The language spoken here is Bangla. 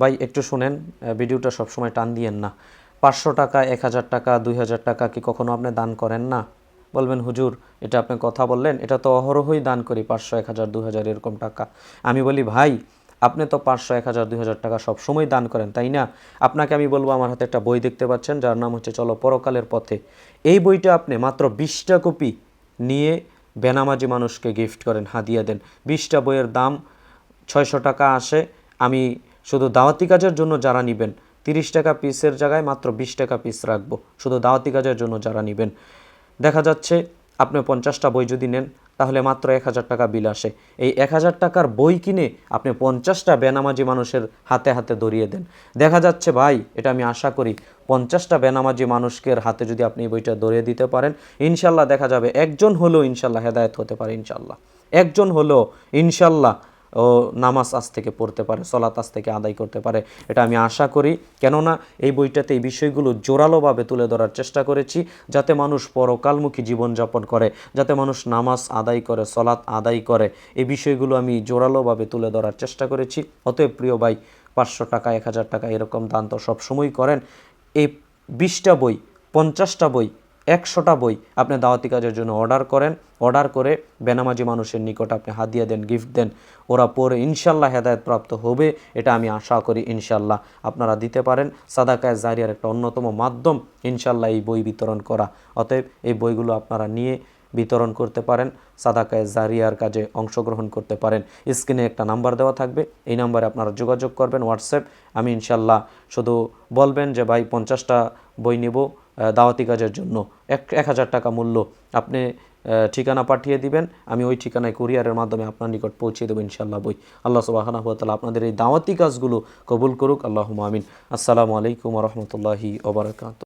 ভাই একটু শুনেন, ভিডিওটা সবসময় টান দিয়েন না। 500 টাকা, 1000 টাকা, 2000 টাকা কি কখনো আপনি দান করেন না? বলবেন হুজুর এটা আপনি কথা বললেন, এটা তো অহরহই দান করি, 500, 1000, 2000 এরকম টাকা। আমি বলি ভাই আপনি তো 500, 1000, 2000 টাকা সবসময় দান করেন, তাই না? আপনাকে আমি বলবো, আমার হাতে একটা বই দেখতে পাচ্ছেন যার নাম হচ্ছে চলো পরকালের পথে। এই বইটা আপনি মাত্র 20টা কপি নিয়ে বেনামাজি মানুষকে গিফট করেন, হাদিয়া দেন। 20টা বইয়ের দাম 600 টাকা আসে। আমি শুধু দাওয়াতি কাজের জন্য যারা নেবেন 30 টাকা পিসের জায়গায় মাত্র 20 টাকা পিস রাখবো, শুধু দাওয়াতি কাজের জন্য যারা নেবেন। দেখা যাচ্ছে আপনি 50টা বই যদি নেন তাহলে মাত্র 1000 টাকা বিল আসে। এই 1000 টাকার বই কিনে আপনি 50টা বেনামাজি মানুষের হাতে হাতে ধরিয়ে দেন। দেখা যাচ্ছে ভাই, এটা আমি আশা করি 50টা বেনামাজি মানুষের হাতে যদি আপনি এই বইটা ধরিয়ে দিতে পারেন, ইনশাল্লাহ দেখা যাবে একজন হলেও ইনশাল্লাহ হেদায়েত হতে পারে। ইনশাল্লাহ একজন হলেও ইনশাল্লাহ ও নামাজ আজ থেকে পড়তে পারে, সলাত আজ থেকে আদায় করতে পারে, এটা আমি আশা করি। কেননা এই বইটাতে এই বিষয়গুলো জোরালোভাবে তুলে ধরার চেষ্টা করেছি, যাতে মানুষ পরকালমুখী জীবনযাপন করে, যাতে মানুষ নামাজ আদায় করে, সলাত আদায় করে। এই বিষয়গুলো আমি জোরালোভাবে তুলে ধরার চেষ্টা করেছি। অতএব প্রিয় ভাই, 500 টাকা, 1000 টাকা এরকম দান তো সবসময় করেন। এই 20টা বই, 50টা বই, 100টা বই আপনি দাওয়াতি কাজের জন্য অর্ডার করেন। অর্ডার করে বেনামাজি মানুষের নিকট আপনি হাদিয়া দেন, গিফট দেন। ওরা পরে ইনশাল্লাহ হেদায়েত প্রাপ্ত হবে, এটা আমি আশা করি। ইনশাল্লাহ আপনারা দিতে পারেন। সাদাকায়ে জারিয়ার একটা অন্যতম মাধ্যম ইনশাল্লাহ এই বই বিতরণ করা। অতএব এই বইগুলো আপনারা নিয়ে বিতরণ করতে পারেন, সাদাকায়ে জারিয়ার কাজে অংশগ্রহণ করতে পারেন। স্ক্রিনে একটা নাম্বার দেওয়া থাকবে, এই নাম্বারে আপনারা যোগাযোগ করবেন, হোয়াটসঅ্যাপ। আমি ইনশাল্লাহ শুধু বলবেন যে ভাই 50টা বই নেব দাওয়াতি কাজের জন্য, 1000 টাকা মূল্য, আপনি ঠিকানা পাঠিয়ে দিবেন, আমি ওই ঠিকানায় কুরিয়ারের মাধ্যমে আপনার নিকট পৌঁছে দেবো ইনশাল্লাহ বই। আল্লাহ সুবহানাহু ওয়া তাআলা আপনাদের এই দাওয়াতি কাজগুলো কবুল করুক, আল্লাহুম্মা আমিন। আসসালামু আলাইকুম ওয়া রাহমাতুল্লাহি ওয়া বারাকাতুহু।